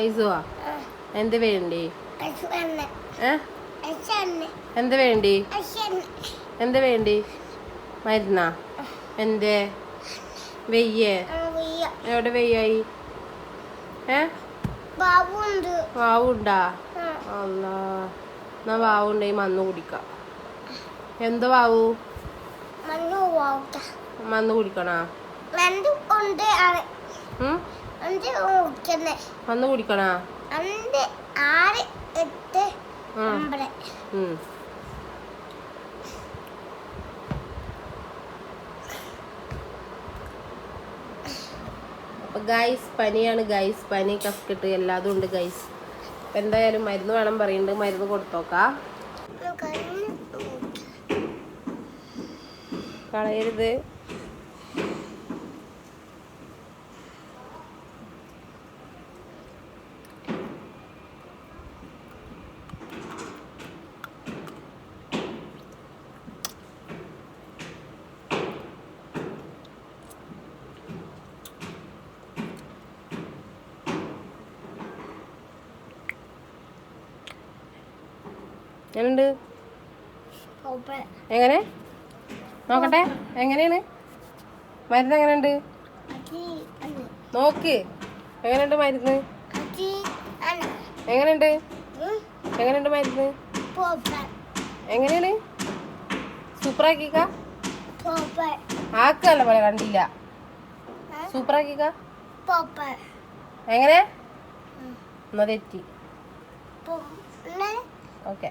ഐസുവാ എന്ത് വേണ്ടി എന്ത് വേണ്ടി എന്ത് വേണ്ടി മരുന്നാ എന്തേ വെയ്യേ എവിടെ വെയ്യായി വാവുണ്ടാ അല്ലാ എന്നാ വാവുണ്ടെങ്കിൽ മന്ന് കുടിക്കാം എന്താ വാവു മന്ന് കുടിക്കണോ മന്ന് കുടിക്കണോ അപ്പോൾ ഗൈസ് പനിയാണ് ഗൈസ് പനി കഫക്കെട്ട് എല്ലാതും ഉണ്ട് ഗൈസ്. അപ്പം എന്തായാലും മരുന്ന് വേണം പറയുന്നുണ്ട്, മരുന്ന് കൊടുത്തോക്കാം. കളയരുത്. എങ്ങനെയുണ്ട്? എങ്ങനെ നോക്കട്ടെ, എങ്ങനെയാണ് മരുന്ന്? എങ്ങനെയുണ്ട് നോക്ക്. എങ്ങനെയുണ്ട് മരുന്ന്? എങ്ങനെയുണ്ട്? എങ്ങനെയുണ്ട് മരുന്ന്? എങ്ങനെയാണ്? സൂപ്പറാക്കിക്ക ആക്കല്ല പോലെ കണ്ടില്ല. സൂപ്പറാക്കിക്ക എങ്ങനെ? എന്നാ തെറ്റി. ഓക്കെ.